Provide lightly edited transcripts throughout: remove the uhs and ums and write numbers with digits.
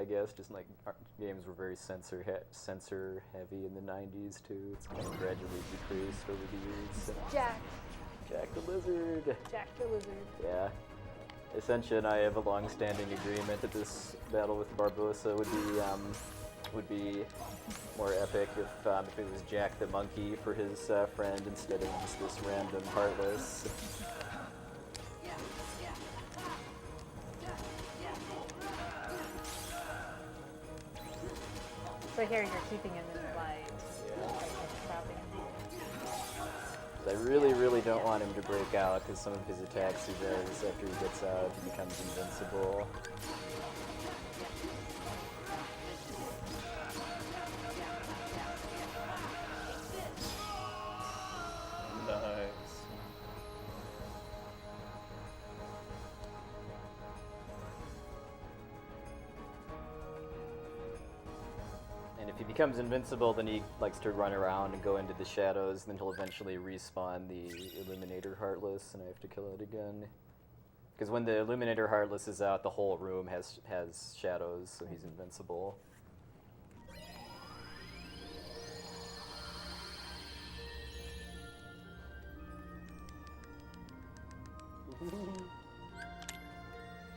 guess. Just like games were very censor heavy in the 90s too. It's kind of gradually decreased over the years. Jack the Lizard. Jack the Lizard. Yeah. Essentia and I have a long-standing agreement that this battle with Barbossa would be more epic if it was Jack the Monkey for his friend instead of just this random Heartless. So here you're keeping him in light. I really, really don't want him to break out because some of his attacks he does after he gets out, he becomes invincible. Nice. And if he becomes invincible, then he likes to run around and go into the shadows, and then he'll eventually respawn the Illuminator Heartless, and I have to kill it again. Because when the Illuminator Heartless is out, the whole room has shadows, so he's invincible.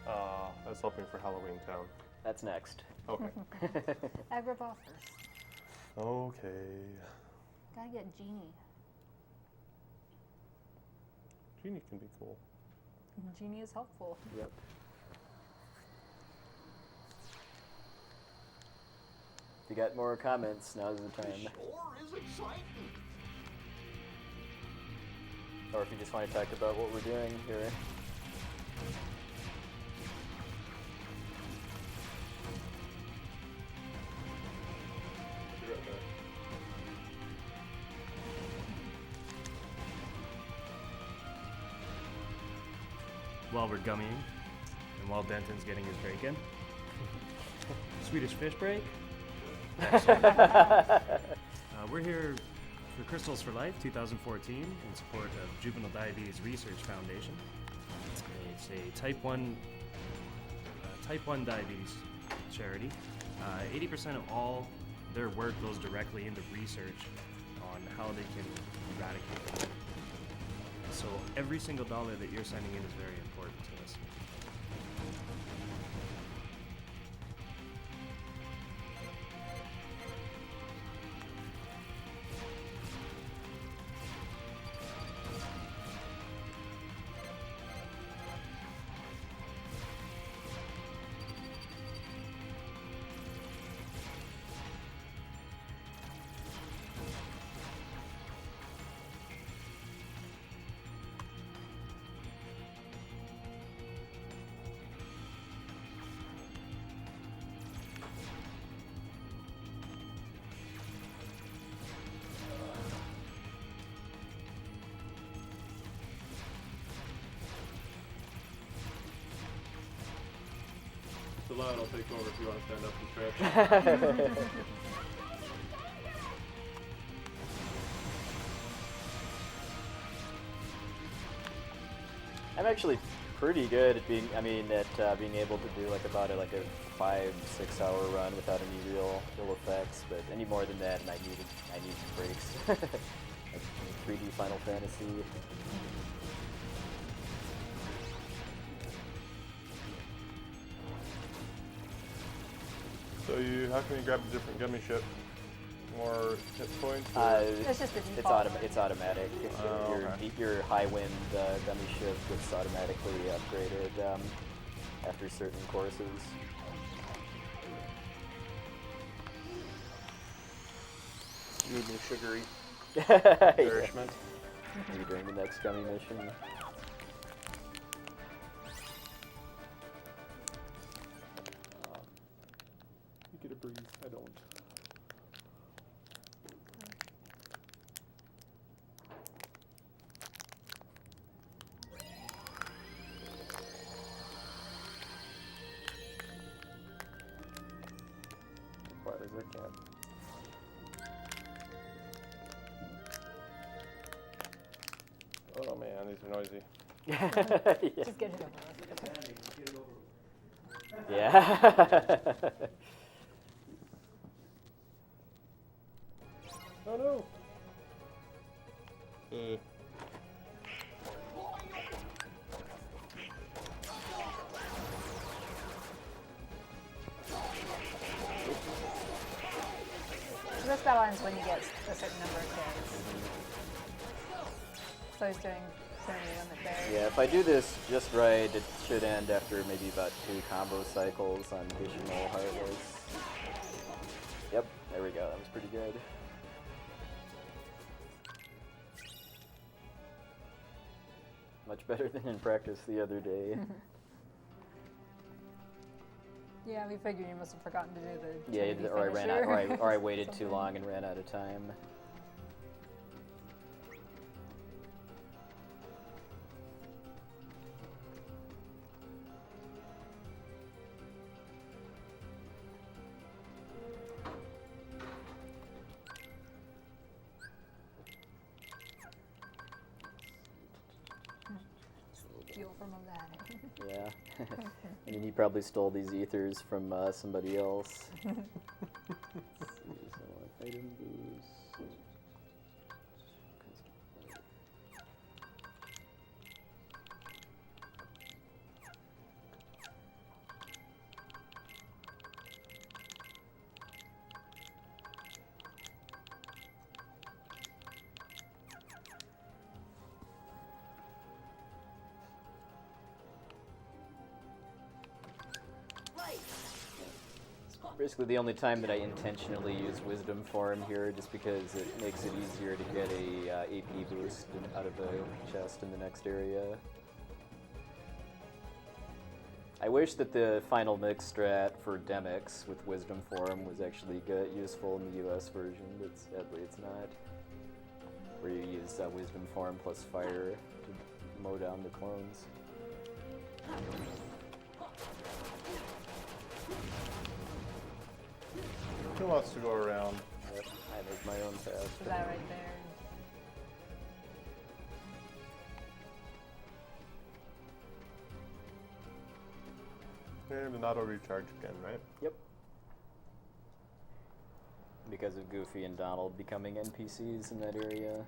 I was hoping for Halloween Town. That's next. Okay. Agrabah first. Okay. Gotta get Genie. Genie can be cool. Genie is helpful. Yep. If you got more comments, now's the time. Sure is exciting. Or if you just want to talk about what we're doing here. While we're gummying, and while Denton's getting his break in. Swedish fish break. We're here for Crystals for Life 2014 in support of Juvenile Diabetes Research Foundation. It's a type 1 diabetes charity. 80% of all their work goes directly into research on how they can eradicate it. So every single dollar that you're sending in is very important to us. Loud, I'll take over if you want to stand up and stretch. I'm actually pretty good at being able to do like about a 5-6 hour run without any real effects. But any more than that, and I need breaks. Like 3D Final Fantasy. So how can you grab a different gummy ship? More hit points? It's just a default. It's automatic. Okay. Your high wind gummy ship gets automatically upgraded after certain courses. You need new sugary Yeah. nourishment. Are you doing the next gummy mission? You get a breeze. I don't. Quiet as I can. Oh man, these are noisy. Yeah. Just get it over with. Yeah. Oh no! So this battle ends when you get a certain number of kills. So he's doing 70 limit there. Yeah, if I do this just right, it should end after maybe about 2 combo cycles on additional Heartless. Yep, there we go. That was pretty good. Much better than in practice the other day. Yeah, we figured you must have forgotten to do the Yeah, Trinity or I ran out, finisher. or I waited too Something. long and ran out of time. Fuel from Aladdin. Yeah. I mean, he probably stole these ethers from somebody else. Let's see, so item boost. Basically the only time that I intentionally use Wisdom Form here, just because it makes it easier to get a AP boost out of a chest in the next area. I wish that the final mix strat for Demix with Wisdom Form was actually useful in the US version, but sadly it's not. Where you use Wisdom Form plus Fire to mow down the clones. Who wants to go around? Yep, I make my own path. Is that right there? And an auto recharge again, right? Yep. Because of Goofy and Donald becoming NPCs in that area.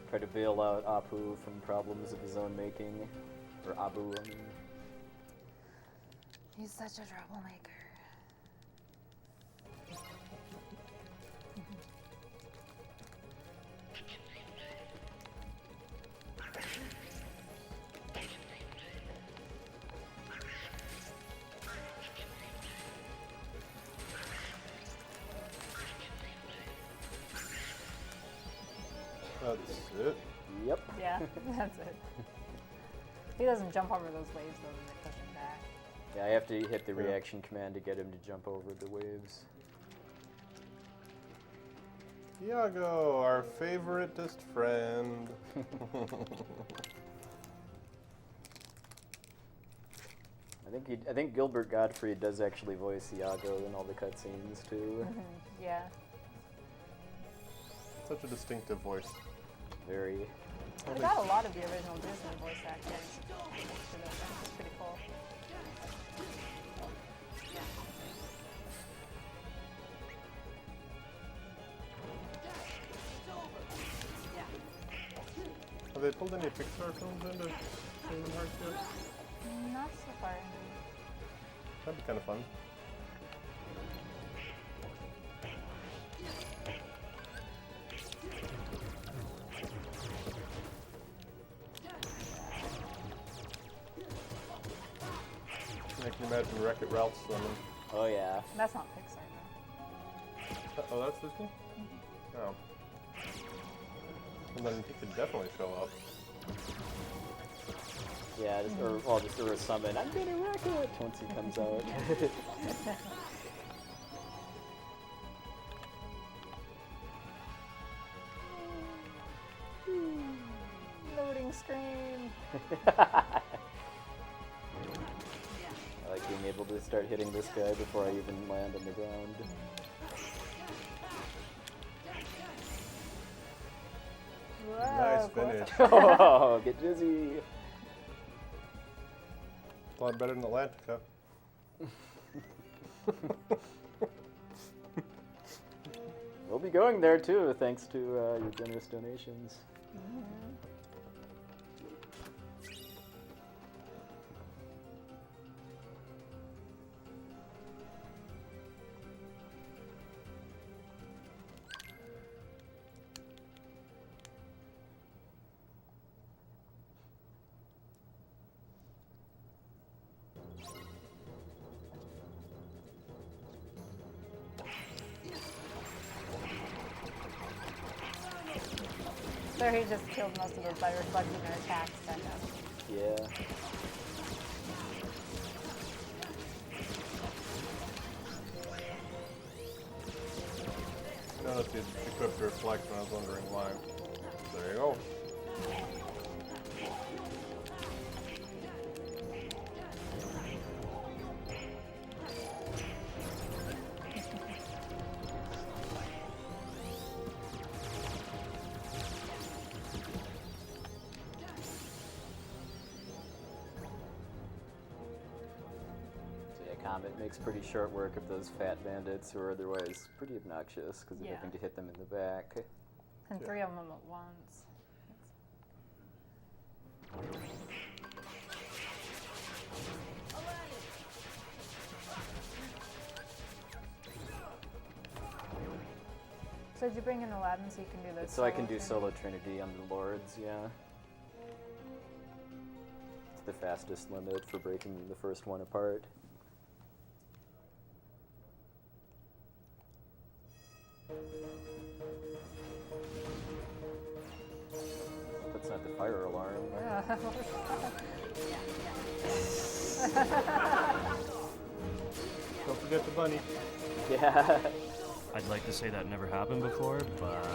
Try to bail out Apu from problems of his own making. Or Abu, I mean. He's such a troublemaker. That's it. Yep. Yeah, that's it. He doesn't jump over those waves though, then they push him back. Yeah, I have to hit the reaction command to get him to jump over the waves. Iago, our favoritist friend. I think Gilbert Gottfried does actually voice Iago in all the cutscenes too. Yeah. Such a distinctive voice. Very. We got a lot of the original Disney voice actors. It's pretty cool. Have they pulled any Pixar films into Kingdom Hearts yet? Not so far. That'd be kind of fun. I can imagine Wreck-It Ralph swimming. Oh yeah. That's not Pixar though. Oh, that's Disney? Oh. And then he could definitely show up. Yeah, just, or well, just a summon. I'm gonna wreck it once he comes out. Loading screen. I like being able to start hitting this guy before I even land on the ground. Whoa, Nice finish. Oh, get dizzy. A lot better than Atlantica. We'll be going there too, thanks to your generous donations. So he just killed most of those by reflecting their attacks, kind of. Yeah. Noticed you equipped Reflect and I was wondering why. There you go. So yeah, Comet makes pretty short work of those fat bandits who are otherwise pretty obnoxious because of Yeah. having to hit them in the back. And 3 of them at once. So did you bring in Aladdin so you can do this? So I can do Solo Trinity on the Lords, yeah. It's the fastest limit for breaking the first one apart. That's not the fire alarm. Don't forget the bunny. Yeah. I'd like to say that never happened before, but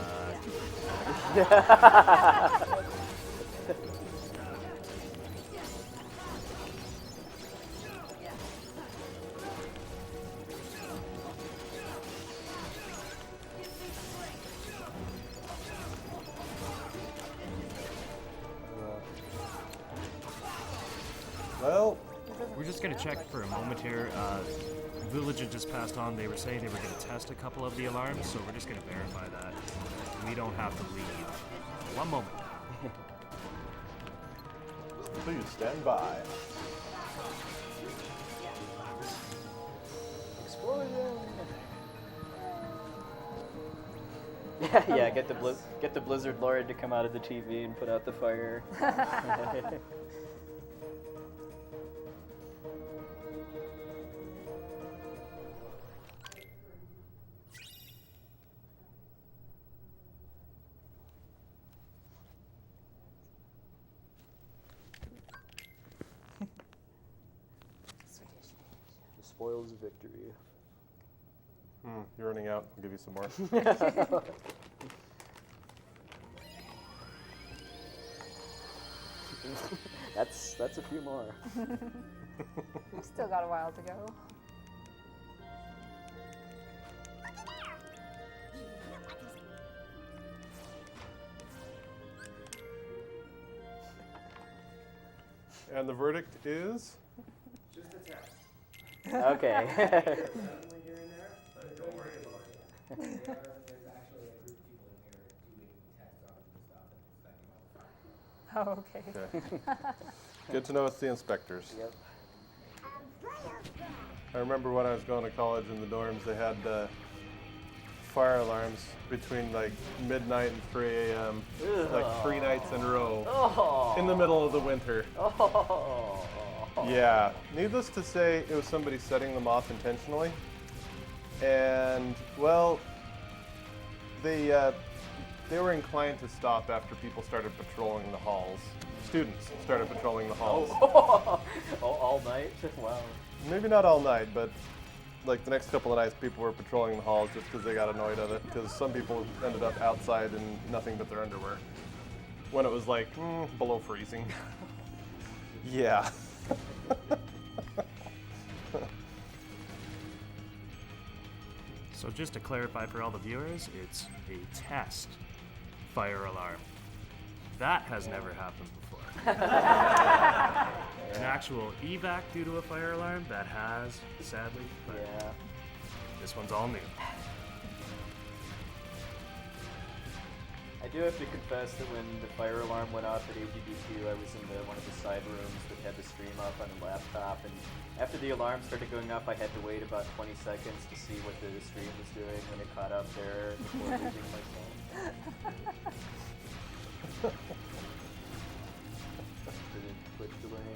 Well, we're just gonna check for a moment here. Village had just passed on. They were saying they were gonna test a couple of the alarms, so we're just gonna verify that. We don't have to leave. One moment. please stand by. Explosion! Yeah, get the Blizzard Lord to come out of the TV and put out the fire. The spoils of victory. You're running out. I'll give you some more. That's a few more. We've still got a while to go. And the verdict is? Okay. Here and there, but don't worry about it. There's actually a group of people in here doing tests on the stuff and inspecting all the fire. Oh, okay. Okay. Good to know it's the inspectors. Yep. I remember when I was going to college in the dorms, they had fire alarms between like midnight and 3 a.m. like 3 nights in a row Oh. in the middle of the winter. Oh. Yeah, needless to say, it was somebody setting them off intentionally. And, well, they they were inclined to stop after people started patrolling the halls. Students started patrolling the halls. All night? Wow. Maybe not all night, but like the next couple of nights, people were patrolling the halls just because they got annoyed of it. Because some people ended up outside in nothing but their underwear when it was like below freezing. Yeah. So just to clarify for all the viewers, it's a test fire alarm. That has never happened before. An actual evac due to a fire alarm, that has, sadly, but Yeah. this one's all new. I do have to confess that when the fire alarm went off at AGB2, I was in one of the side rooms that had the stream up on a laptop, and after the alarm started going off, I had to wait about 20 seconds to see what the stream was doing when it caught up there before losing my phone. Did it click away?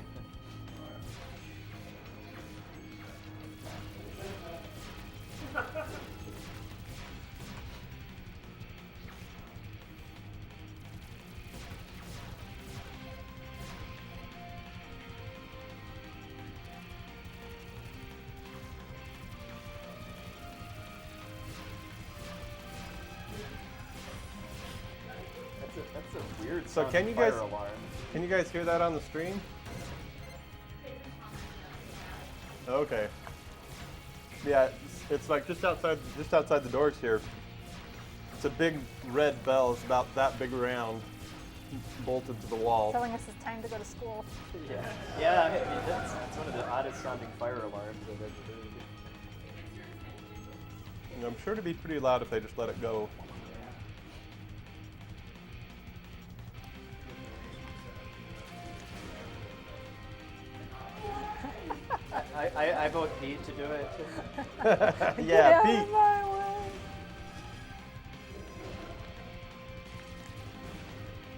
That's a weird So sounding can you fire guys- alarm. Can you guys hear that on the stream? Okay. Yeah, it's like just outside the doors here. It's a big red bell. It's about that big around, bolted to the wall. Telling us it's time to go to school. Yeah, I mean, that's one of the oddest sounding fire alarms I've ever heard. And I'm sure it'd be pretty loud if they just let it go. I vote Pete to do it. Yeah, Get out Pete. of my way.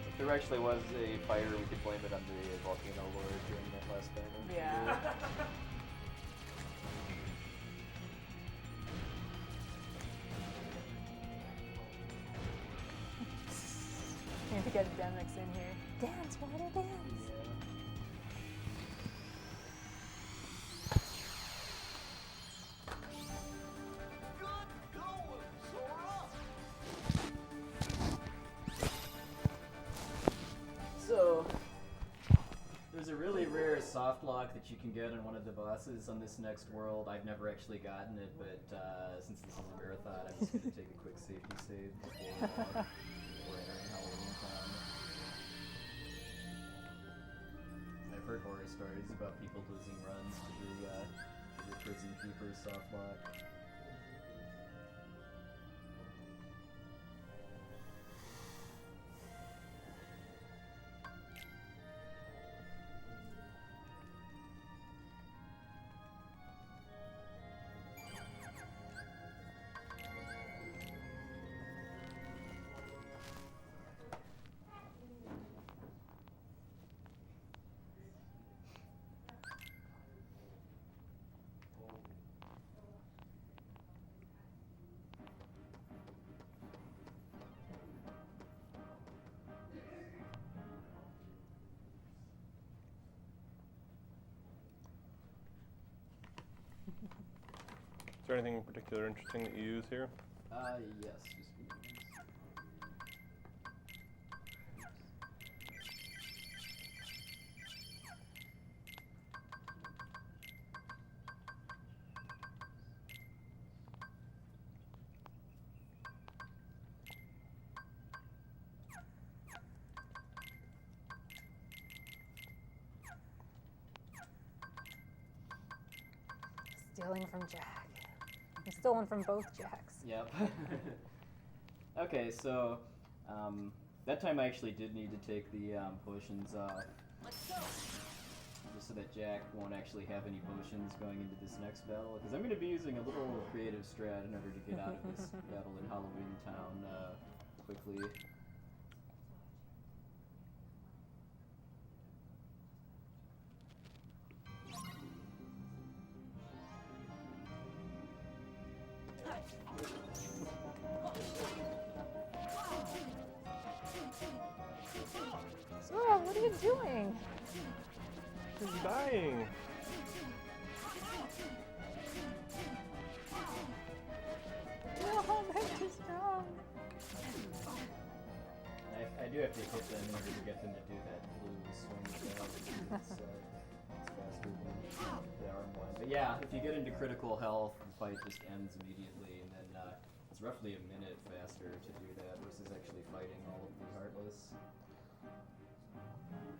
If there actually was a fire, we could blame it on the volcano lord during that last time. Yeah. We need to get Demix in here. Dance, water dance. So, there's a really rare soft lock that you can get on one of the bosses on this next world. I've never actually gotten it, but since this is a marathon, I'm just going to take a quick safety save before entering Halloween Town. I've heard horror stories about people losing runs to the prison keeper's soft lock. Is there anything in particular interesting that you use here? Yes. Just give me one second. Stealing from Jack. I'm stolen from both Jacks. Yep. Okay, so that time I actually did need to take the potions off. Just so that Jack won't actually have any potions going into this next battle. Because I'm going to be using a little creative strat in order to get out of this battle in Halloween Town quickly. what are you doing? He's dying. No, they're too strong. I do have to hit them in order to get them to do that blue swing attack. It's faster than the arm one. But yeah, if you get into critical health, the fight just ends immediately, and then it's roughly a minute faster to do that versus actually fighting all of the Heartless.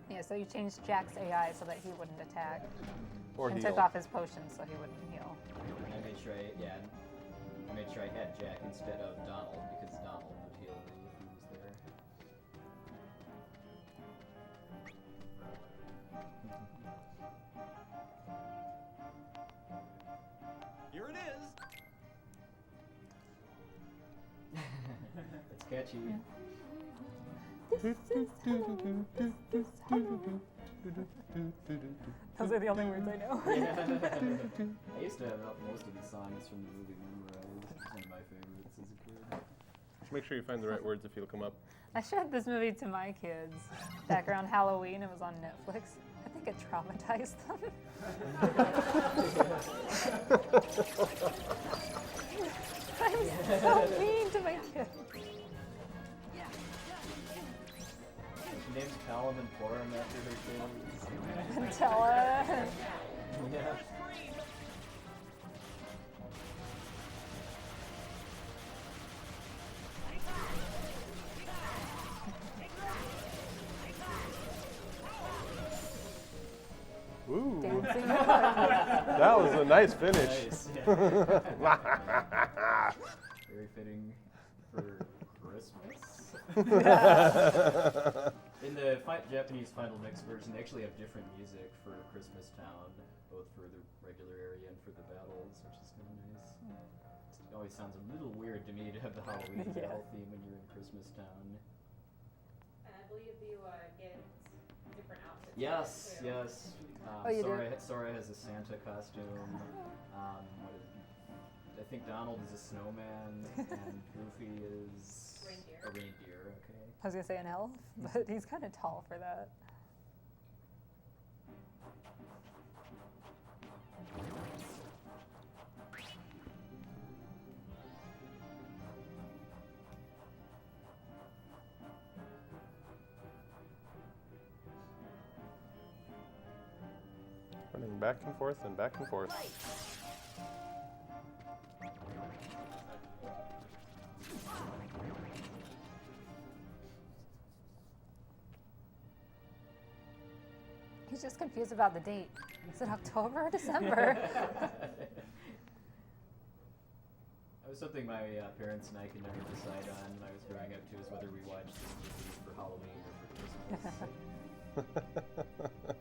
Yeah, so you changed Jack's AI so that he wouldn't attack. Or And heal. took off his potion so he wouldn't heal. I made sure I had Jack instead of Donald, because Donald would heal me if he was there. Here it is. It's catchy. Those are the only words I know. I used to have most of the songs from the movie memorized. It's one of my favorites as a kid. Just make sure you find the right words if you'll come up. I showed this movie to my kids back around Halloween. It was on Netflix. I think it traumatized them. I'm so mean to my kids. She named Callum and Forum after her kids. Tella. Yeah. Ooh, Dancing. that was a nice finish. Nice. Very fitting for Christmas. In the Japanese Final Mix version, they actually have different music for Christmas Town, both for the regular area and for the battles, which is kind of nice. It always sounds a little weird to me to have the Halloween Yeah. battle theme when you're in Christmas Town. And I believe you get different outfits. Yes, too. yes. Oh, you do? Sora has a Santa costume. I think Donald is a snowman, and Goofy is Reindeer. a reindeer. Okay. I was gonna say an elf, but he's kind of tall for that. Running back and forth and back and forth. He's just confused about the date. Is it October or December? That was something my parents and I could never decide on when I was growing up too, is whether we watched this movie for Halloween or for Christmas.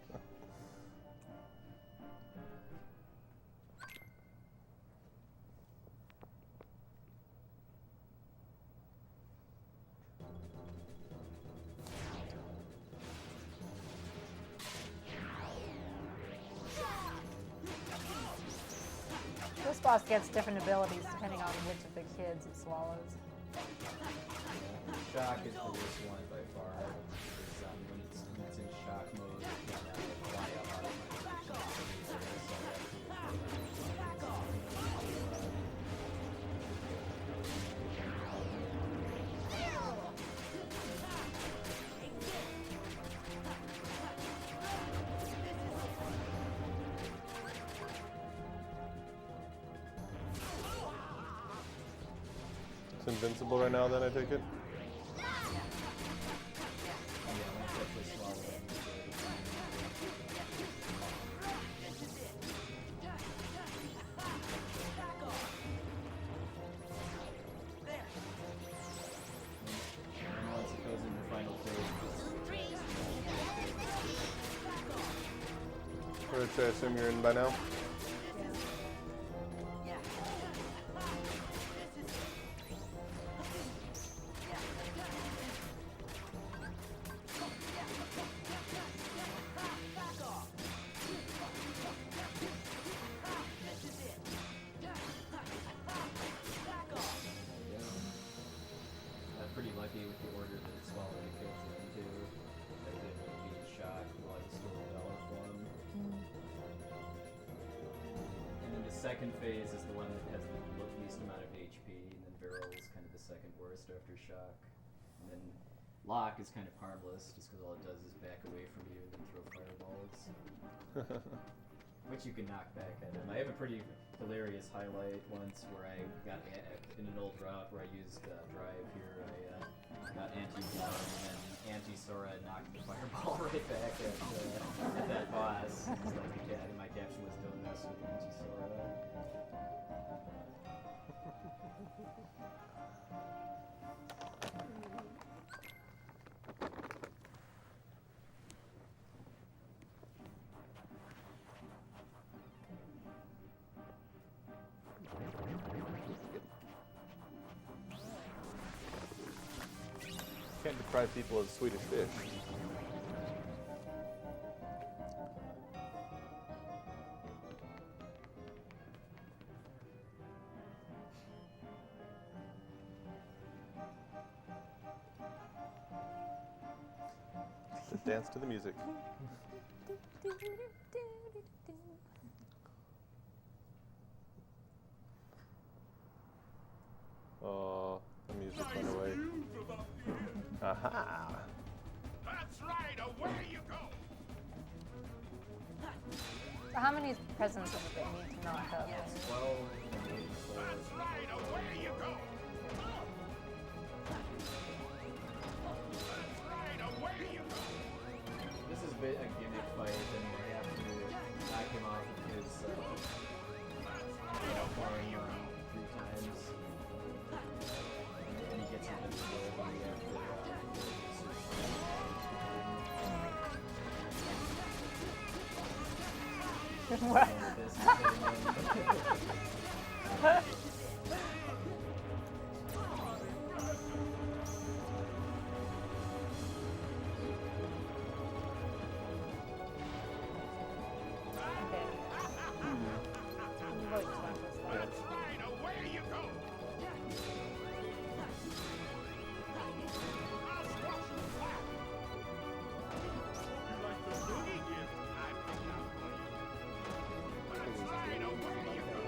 This boss gets different abilities depending on which of the kids it swallows. Shock is the worst one by far. Because when it's in shock mode, it can fly up It's invincible right now, then I take it? once it goes into final phase, Which I assume you're in by now? I'm pretty lucky with the order that it's following the kids into. I did beat second phase is the one that has the least amount of HP, and then Barrel is kind of the second worst after Shock. And then Lock is kind of harmless, just because all it does is back away from you and then throw fireballs. Which you can knock back at him. I have a pretty hilarious highlight once where I got in an old route where I used Drive here. I got Anti-Blood and then Anti-Sora knocked the fireball right back at that boss. It's like, my caption was don't mess with Anti-Sora. Can't deprive people of Swedish fish. Just dance to the music. Oh, the music went away. Aha! That's right, away you go! So how many presents does it need to knock up? 12. That's right, away you go! That's right, away you go! This is a gimmick fight, and I have to knock him off of his farm 3 times. And he gets invincible, and we have to What? That's right, away you go! I'll squash you flat! You like the boogie gift I picked out for you? That's right, away you go!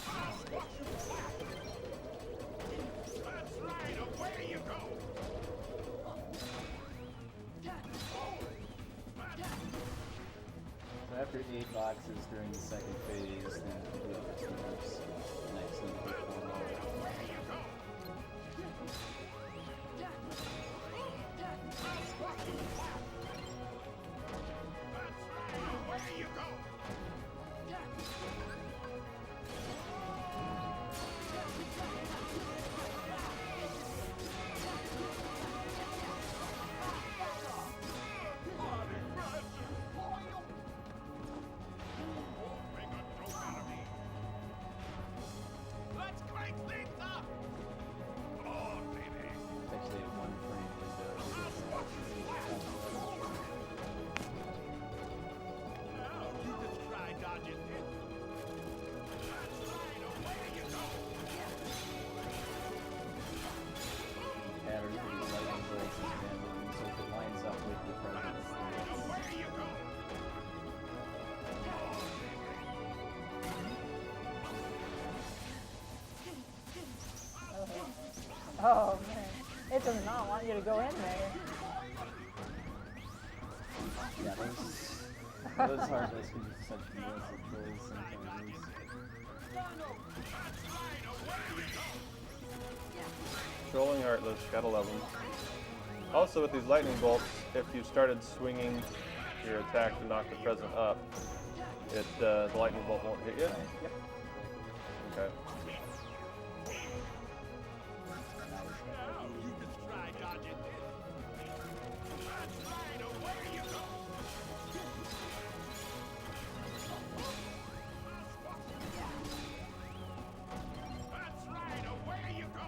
I'll squash you flat! That's right, away you go! After 8 boxes during the second phase, then complete the teams. Next, then pick one more. Away you go! Make a joke out of me. Let's crank things up! Come on, baby. It's actually a 1 frame window. You just try dodging it. That's right, away you go! Pattern for these lightning bolts is random, so if it lines up with the presence, then it's Away you go! Oh man, it does not want you to go in there. yeah, those Heartless can be such massive trolls sometimes. Trolling Heartless, gotta love them. Also, with these lightning bolts, if you started swinging your attack to knock the present up, the lightning bolt won't hit you. Yep. Okay. You just try dodging it. That's right, away you go! That's right, away you go!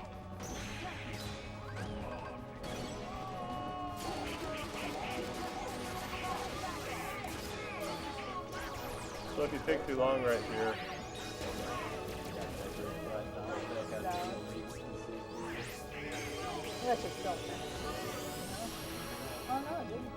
So if you take too long right here, That should still finish. Oh no, it didn't.